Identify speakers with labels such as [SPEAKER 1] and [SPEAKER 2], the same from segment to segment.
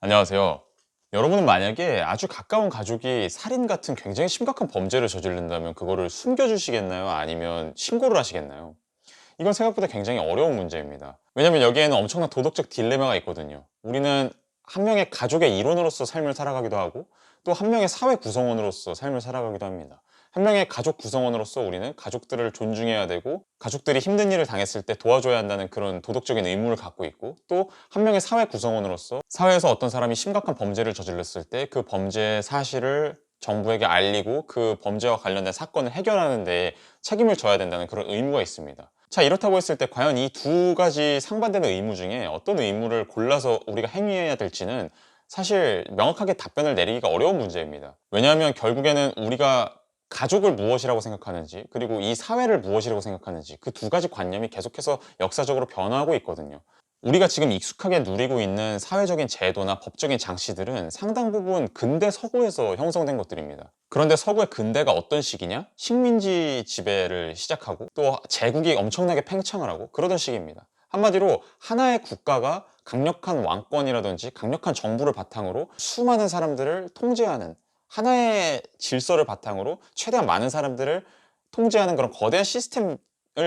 [SPEAKER 1] 안녕하세요. 여러분은 만약에 아주 가까운 가족이 살인 같은 굉장히 심각한 범죄를 저지른다면 그거를 숨겨주시겠나요? 아니면 신고를 하시겠나요? 이건 생각보다 굉장히 어려운 문제입니다. 왜냐면 여기에는 엄청난 도덕적 딜레마가 있거든요. 우리는 한 명의 가족의 일원으로서 삶을 살아가기도 하고 또 한 명의 사회 구성원으로서 삶을 살아가기도 합니다. 한 명의 가족 구성원으로서 우리는 가족들을 존중해야 되고 가족들이 힘든 일을 당했을 때 도와줘야 한다는 그런 도덕적인 의무를 갖고 있고 또 한 명의 사회 구성원으로서 사회에서 어떤 사람이 심각한 범죄를 저질렀을 때 그 범죄 사실을 정부에게 알리고 그 범죄와 관련된 사건을 해결하는 데 책임을 져야 된다는 그런 의무가 있습니다. 자, 이렇다고 했을 때 과연 이 두 가지 상반되는 의무 중에 어떤 의무를 골라서 우리가 행해야 될지는 사실 명확하게 답변을 내리기가 어려운 문제입니다. 왜냐하면 결국에는 우리가 가족을 무엇이라고 생각하는지 그리고 이 사회를 무엇이라고 생각하는지 그 두 가지 관념이 계속해서 역사적으로 변화하고 있거든요. 우리가 지금 익숙하게 누리고 있는 사회적인 제도나 법적인 장치들은 상당 부분 근대 서구에서 형성된 것들입니다. 그런데 서구의 근대가 어떤 시기냐? 식민지 지배를 시작하고 또 제국이 엄청나게 팽창을 하고 그러던 시기입니다. 한마디로 하나의 국가가 강력한 왕권이라든지 강력한 정부를 바탕으로 수많은 사람들을 통제하는 하나의 질서를 바탕으로 최대한 많은 사람들을 통제하는 그런 거대한 시스템을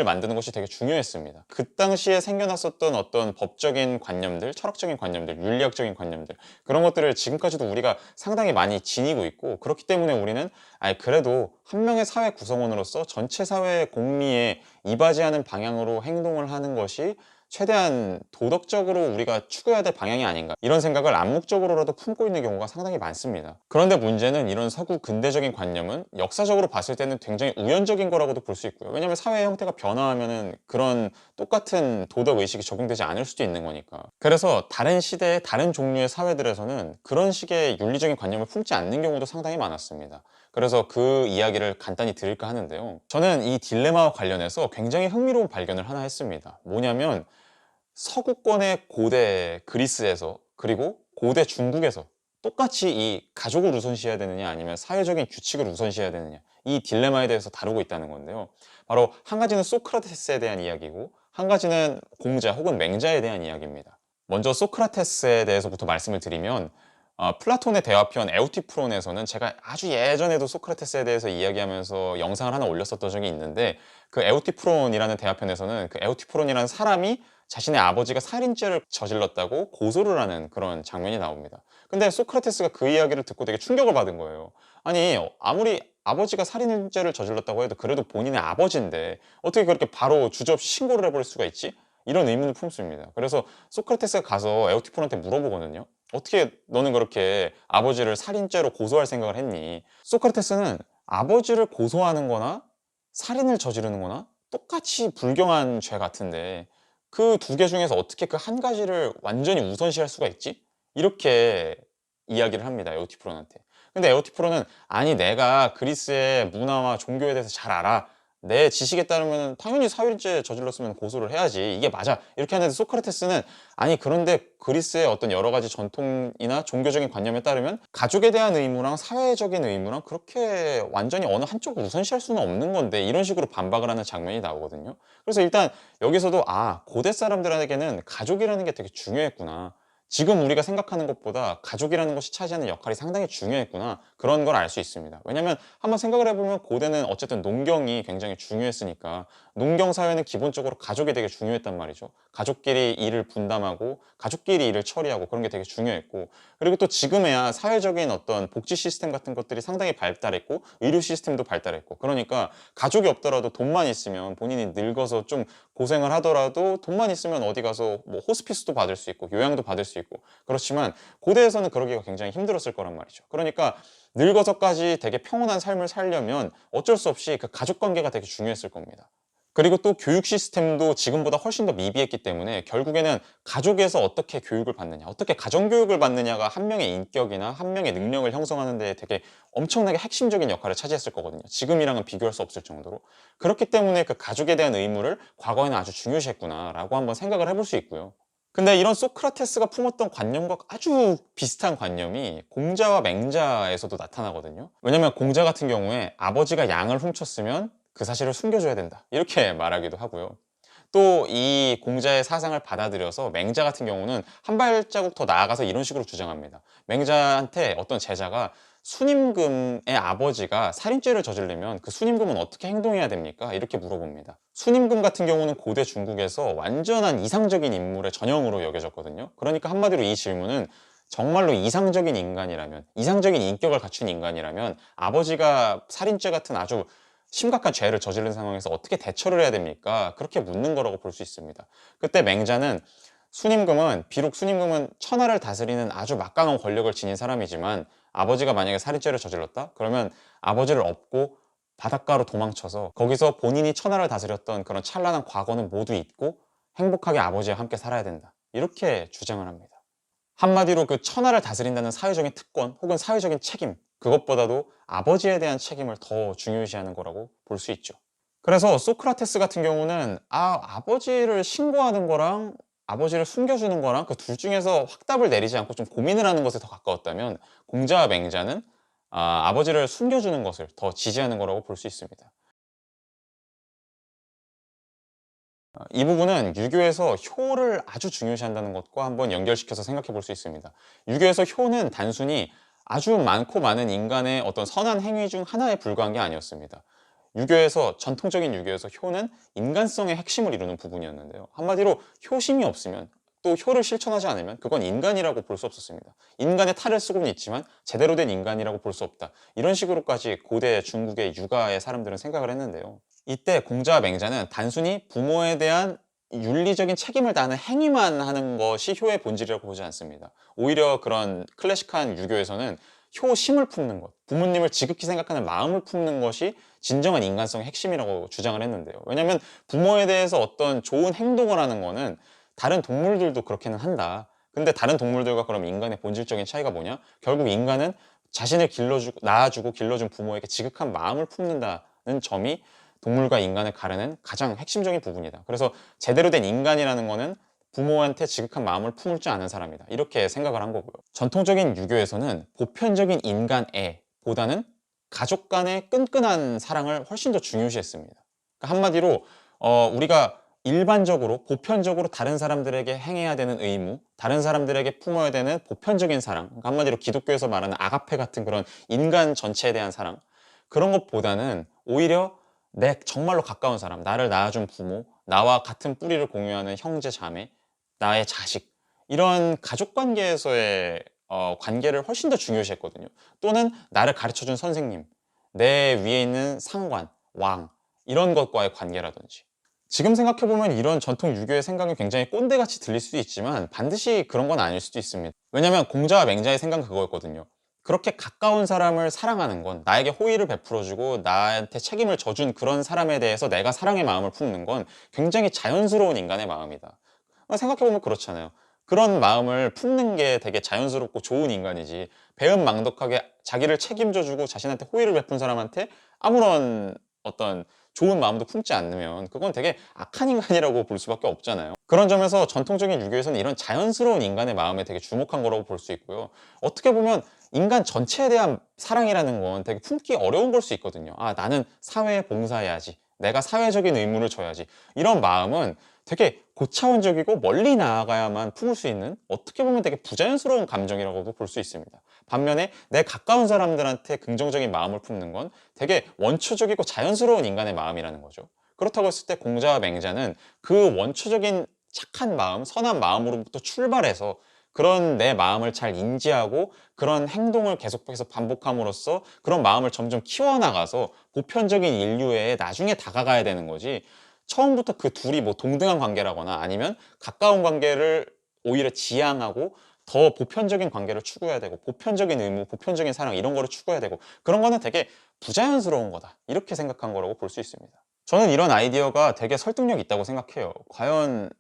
[SPEAKER 1] 만드는 것이 되게 중요했습니다. 그 당시에 생겨났었던 어떤 법적인 관념들, 철학적인 관념들, 윤리학적인 관념들 그런 것들을 지금까지도 우리가 상당히 많이 지니고 있고 그렇기 때문에 우리는 그래도 한 명의 사회 구성원으로서 전체 사회의 공리에 이바지하는 방향으로 행동을 하는 것이 최대한 도덕적으로 우리가 추구해야 될 방향이 아닌가 이런 생각을 암묵적으로라도 품고 있는 경우가 상당히 많습니다. 그런데 문제는 이런 서구 근대적인 관념은 역사적으로 봤을 때는 굉장히 우연적인 거라고도 볼 수 있고요. 왜냐하면 사회의 형태가 변화하면은 그런 똑같은 도덕 의식이 적용되지 않을 수도 있는 거니까. 그래서 다른 시대의 다른 종류의 사회들에서는 그런 식의 윤리적인 관념을 품지 않는 경우도 상당히 많았습니다. 그래서 그 이야기를 간단히 드릴까 하는데요. 저는 이 딜레마와 관련해서 굉장히 흥미로운 발견을 하나 했습니다. 뭐냐면 서구권의 고대 그리스에서 그리고 고대 중국에서 똑같이 이 가족을 우선시해야 되느냐 아니면 사회적인 규칙을 우선시해야 되느냐 이 딜레마에 대해서 다루고 있다는 건데요. 바로 한 가지는 소크라테스에 대한 이야기고 한 가지는 공자 혹은 맹자에 대한 이야기입니다. 먼저 소크라테스에 대해서부터 말씀을 드리면 플라톤의 대화편 에우티프론에서는 제가 아주 예전에도 소크라테스에 대해서 이야기하면서 영상을 하나 올렸었던 적이 있는데 그 에우티프론이라는 대화편에서는 그 에우티프론이라는 사람이 자신의 아버지가 살인죄를 저질렀다고 고소를 하는 그런 장면이 나옵니다. 근데 소크라테스가 그 이야기를 듣고 되게 충격을 받은 거예요. 아니 아무리 아버지가 살인죄를 저질렀다고 해도 그래도 본인의 아버지인데 어떻게 그렇게 바로 주저없이 신고를 해버릴 수가 있지? 이런 의문을 품습니다. 그래서 소크라테스가 가서 에우티폰한테 물어보거든요. 어떻게 너는 그렇게 아버지를 살인죄로 고소할 생각을 했니? 소크라테스는 아버지를 고소하는 거나 살인을 저지르는 거나 똑같이 불경한 죄 같은데 그 두 개 중에서 어떻게 그 한 가지를 완전히 우선시할 수가 있지? 이렇게 이야기를 합니다. 에우티프론한테. 근데 에우티프론은 아니 내가 그리스의 문화와 종교에 대해서 잘 알아. 내 지식에 따르면 당연히 살인죄 저질렀으면 고소를 해야지. 이게 맞아. 이렇게 하는데 소크라테스는 아니 그런데 그리스의 어떤 여러 가지 전통이나 종교적인 관념에 따르면 가족에 대한 의무랑 사회적인 의무랑 그렇게 완전히 어느 한쪽을 우선시할 수는 없는 건데 이런 식으로 반박을 하는 장면이 나오거든요. 그래서 일단 여기서도 고대 사람들에게는 가족이라는 게 되게 중요했구나. 지금 우리가 생각하는 것보다 가족이라는 것이 차지하는 역할이 상당히 중요했구나. 그런 걸 알 수 있습니다. 왜냐면 한번 생각을 해보면 고대는 어쨌든 농경이 굉장히 중요했으니까 농경 사회는 기본적으로 가족이 되게 중요했단 말이죠. 가족끼리 일을 분담하고 가족끼리 일을 처리하고 그런 게 되게 중요했고 그리고 또 지금에야 사회적인 어떤 복지 시스템 같은 것들이 상당히 발달했고 의료 시스템도 발달했고 그러니까 가족이 없더라도 돈만 있으면 본인이 늙어서 좀 고생을 하더라도 돈만 있으면 어디 가서 뭐 호스피스도 받을 수 있고 요양도 받을 수 있고 그렇지만 고대에서는 그러기가 굉장히 힘들었을 거란 말이죠. 그러니까 늙어서까지 되게 평온한 삶을 살려면 어쩔 수 없이 그 가족 관계가 되게 중요했을 겁니다. 그리고 또 교육 시스템도 지금보다 훨씬 더 미비했기 때문에 결국에는 가족에서 어떻게 교육을 받느냐, 어떻게 가정교육을 받느냐가 한 명의 인격이나 한 명의 능력을 형성하는 데 되게 엄청나게 핵심적인 역할을 차지했을 거거든요. 지금이랑은 비교할 수 없을 정도로. 그렇기 때문에 그 가족에 대한 의무를 과거에는 아주 중요시했구나라고 한번 생각을 해볼 수 있고요. 근데 이런 소크라테스가 품었던 관념과 아주 비슷한 관념이 공자와 맹자에서도 나타나거든요. 왜냐면 공자 같은 경우에 아버지가 양을 훔쳤으면 그 사실을 숨겨줘야 된다. 이렇게 말하기도 하고요. 또 이 공자의 사상을 받아들여서 맹자 같은 경우는 한 발자국 더 나아가서 이런 식으로 주장합니다. 맹자한테 어떤 제자가 순임금의 아버지가 살인죄를 저지르면 그 순임금은 어떻게 행동해야 됩니까? 이렇게 물어봅니다. 순임금 같은 경우는 고대 중국에서 완전한 이상적인 인물의 전형으로 여겨졌거든요. 그러니까 한마디로 이 질문은 정말로 이상적인 인간이라면, 이상적인 인격을 갖춘 인간이라면 아버지가 살인죄 같은 아주 심각한 죄를 저지른 상황에서 어떻게 대처를 해야 됩니까? 그렇게 묻는 거라고 볼 수 있습니다. 그때 맹자는 순임금은, 비록 순임금은 천하를 다스리는 아주 막강한 권력을 지닌 사람이지만 아버지가 만약에 살인죄를 저질렀다? 그러면 아버지를 업고 바닷가로 도망쳐서 거기서 본인이 천하를 다스렸던 그런 찬란한 과거는 모두 잊고 행복하게 아버지와 함께 살아야 된다. 이렇게 주장을 합니다. 한마디로 그 천하를 다스린다는 사회적인 특권 혹은 사회적인 책임, 그것보다도 아버지에 대한 책임을 더 중요시하는 거라고 볼 수 있죠. 그래서 소크라테스 같은 경우는 아버지를 신고하는 거랑 아버지를 숨겨주는 거랑 그 둘 중에서 확답을 내리지 않고 좀 고민을 하는 것에 더 가까웠다면, 공자와 맹자는 아버지를 숨겨주는 것을 더 지지하는 거라고 볼 수 있습니다. 이 부분은 유교에서 효를 아주 중요시한다는 것과 한번 연결시켜서 생각해 볼 수 있습니다. 유교에서 효는 단순히 아주 많고 많은 인간의 어떤 선한 행위 중 하나에 불과한 게 아니었습니다. 전통적인 유교에서 효는 인간성의 핵심을 이루는 부분이었는데요. 한마디로 효심이 없으면, 또 효를 실천하지 않으면 그건 인간이라고 볼 수 없었습니다. 인간의 탈을 쓰고는 있지만 제대로 된 인간이라고 볼 수 없다. 이런 식으로까지 고대 중국의 유가의 사람들은 생각을 했는데요. 이때 공자와 맹자는 단순히 부모에 대한 윤리적인 책임을 다하는 행위만 하는 것이 효의 본질이라고 보지 않습니다. 오히려 그런 클래식한 유교에서는 효심을 품는 것, 부모님을 지극히 생각하는 마음을 품는 것이 진정한 인간성의 핵심이라고 주장을 했는데요. 왜냐하면 부모에 대해서 어떤 좋은 행동을 하는 거는 다른 동물들도 그렇게는 한다. 근데 다른 동물들과 그럼 인간의 본질적인 차이가 뭐냐? 결국 인간은 자신을 낳아주고 길러준 부모에게 지극한 마음을 품는다는 점이 동물과 인간을 가르는 가장 핵심적인 부분이다. 그래서 제대로 된 인간이라는 거는 부모한테 지극한 마음을 품을 줄 아는 사람이다. 이렇게 생각을 한 거고요. 전통적인 유교에서는 보편적인 인간애보다는 가족 간의 끈끈한 사랑을 훨씬 더 중요시했습니다. 그러니까 한마디로 우리가 일반적으로 보편적으로 다른 사람들에게 행해야 되는 의무, 다른 사람들에게 품어야 되는 보편적인 사랑, 그러니까 한마디로 기독교에서 말하는 아가페 같은 그런 인간 전체에 대한 사랑, 그런 것보다는 오히려 내 정말로 가까운 사람, 나를 낳아준 부모, 나와 같은 뿌리를 공유하는 형제, 자매, 나의 자식, 이런 가족 관계에서의 관계를 훨씬 더 중요시했거든요. 또는 나를 가르쳐준 선생님, 내 위에 있는 상관, 왕, 이런 것과의 관계라든지. 지금 생각해보면 이런 전통 유교의 생각이 굉장히 꼰대같이 들릴 수도 있지만 반드시 그런 건 아닐 수도 있습니다. 왜냐면 공자와 맹자의 생각은 그거였거든요. 그렇게 가까운 사람을 사랑하는 건, 나에게 호의를 베풀어주고 나한테 책임을 져준 그런 사람에 대해서 내가 사랑의 마음을 품는 건 굉장히 자연스러운 인간의 마음이다. 생각해보면 그렇잖아요. 그런 마음을 품는 게 되게 자연스럽고 좋은 인간이지, 배은망덕하게 자기를 책임져주고 자신한테 호의를 베푼 사람한테 아무런 어떤 좋은 마음도 품지 않으면 그건 되게 악한 인간이라고 볼 수밖에 없잖아요. 그런 점에서 전통적인 유교에서는 이런 자연스러운 인간의 마음에 되게 주목한 거라고 볼 수 있고요. 어떻게 보면 인간 전체에 대한 사랑이라는 건 되게 품기 어려운 걸 수 있거든요. 나는 사회에 봉사해야지, 내가 사회적인 의무를 져야지, 이런 마음은 되게 고차원적이고 멀리 나아가야만 품을 수 있는, 어떻게 보면 되게 부자연스러운 감정이라고도 볼 수 있습니다. 반면에 내 가까운 사람들한테 긍정적인 마음을 품는 건 되게 원초적이고 자연스러운 인간의 마음이라는 거죠. 그렇다고 했을 때 공자와 맹자는 그 원초적인 착한 마음, 선한 마음으로부터 출발해서 그런 내 마음을 잘 인지하고 그런 행동을 계속해서 반복함으로써 그런 마음을 점점 키워나가서 보편적인 인류에 나중에 다가가야 되는 거지, 처음부터 그 둘이 뭐 동등한 관계라거나 아니면 가까운 관계를 오히려 지향하고 더 보편적인 관계를 추구해야 되고 보편적인 의무, 보편적인 사랑, 이런 거를 추구해야 되고 그런 거는 되게 부자연스러운 거다, 이렇게 생각한 거라고 볼 수 있습니다. 저는 이런 아이디어가 되게 설득력 있다고 생각해요. 과연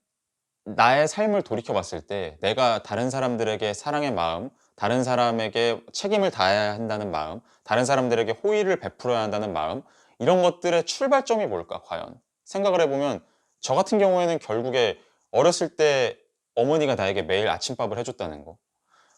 [SPEAKER 1] 나의 삶을 돌이켜 봤을 때 내가 다른 사람들에게 사랑의 마음, 다른 사람에게 책임을 다해야 한다는 마음, 다른 사람들에게 호의를 베풀어야 한다는 마음, 이런 것들의 출발점이 뭘까 과연 생각을 해보면, 저 같은 경우에는 결국에 어렸을 때 어머니가 나에게 매일 아침밥을 해줬다는 거,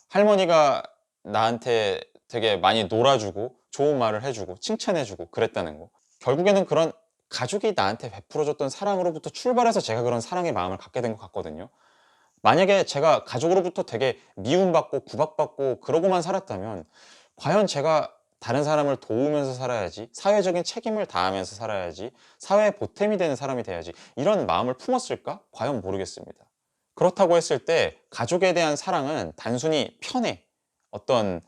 [SPEAKER 1] 할머니가 나한테 되게 많이 놀아주고 좋은 말을 해주고 칭찬해주고 그랬다는 거, 결국에는 그런 가족이 나한테 베풀어줬던 사랑으로부터 출발해서 제가 그런 사랑의 마음을 갖게 된 것 같거든요. 만약에 제가 가족으로부터 되게 미움받고 구박받고 그러고만 살았다면 과연 제가 다른 사람을 도우면서 살아야지, 사회적인 책임을 다하면서 살아야지, 사회에 보탬이 되는 사람이 돼야지 이런 마음을 품었을까? 과연 모르겠습니다. 그렇다고 했을 때 가족에 대한 사랑은 단순히 편애, 어떤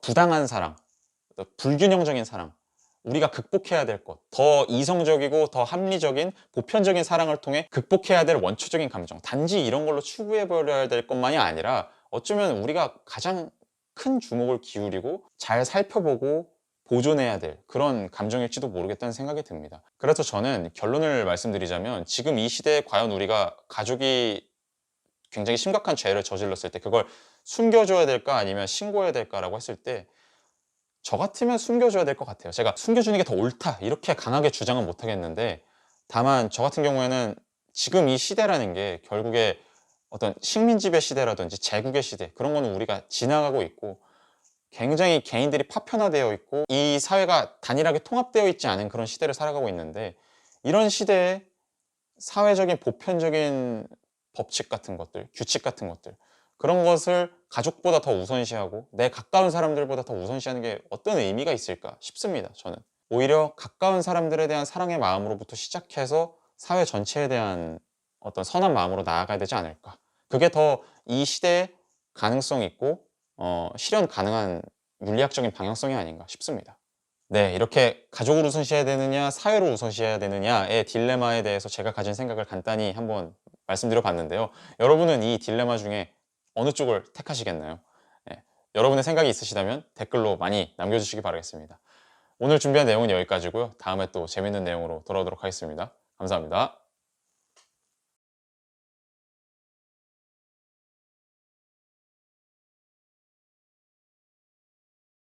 [SPEAKER 1] 부당한 사랑, 어떤 불균형적인 사랑, 우리가 극복해야 될 것, 더 이성적이고 더 합리적인 보편적인 사랑을 통해 극복해야 될 원초적인 감정, 단지 이런 걸로 추구해 버려야 될 것만이 아니라 어쩌면 우리가 가장 큰 주목을 기울이고 잘 살펴보고 보존해야 될 그런 감정일지도 모르겠다는 생각이 듭니다. 그래서 저는 결론을 말씀드리자면 지금 이 시대에 과연 우리가 가족이 굉장히 심각한 죄를 저질렀을 때 그걸 숨겨줘야 될까 아니면 신고해야 될까라고 했을 때 저 같으면 숨겨줘야 될 것 같아요. 제가 숨겨주는 게 더 옳다 이렇게 강하게 주장은 못 하겠는데, 다만 저 같은 경우에는 지금 이 시대라는 게 결국에 어떤 식민지배 시대라든지 제국의 시대, 그런 거는 우리가 지나가고 있고 굉장히 개인들이 파편화되어 있고 이 사회가 단일하게 통합되어 있지 않은 그런 시대를 살아가고 있는데, 이런 시대에 사회적인 보편적인 법칙 같은 것들, 규칙 같은 것들, 그런 것을 가족보다 더 우선시하고 내 가까운 사람들보다 더 우선시하는 게 어떤 의미가 있을까 싶습니다. 저는 오히려 가까운 사람들에 대한 사랑의 마음으로부터 시작해서 사회 전체에 대한 어떤 선한 마음으로 나아가야 되지 않을까. 그게 더 이 시대에 가능성 있고 실현 가능한 윤리학적인 방향성이 아닌가 싶습니다. 네, 이렇게 가족을 우선시해야 되느냐, 사회를 우선시해야 되느냐의 딜레마에 대해서 제가 가진 생각을 간단히 한번 말씀드려 봤는데요. 여러분은 이 딜레마 중에 어느 쪽을 택하시겠나요? 네, 여러분의 생각이 있으시다면 댓글로 많이 남겨주시기 바라겠습니다. 오늘 준비한 내용은 여기까지고요. 다음에 또 재밌는 내용으로 돌아오도록 하겠습니다. 감사합니다.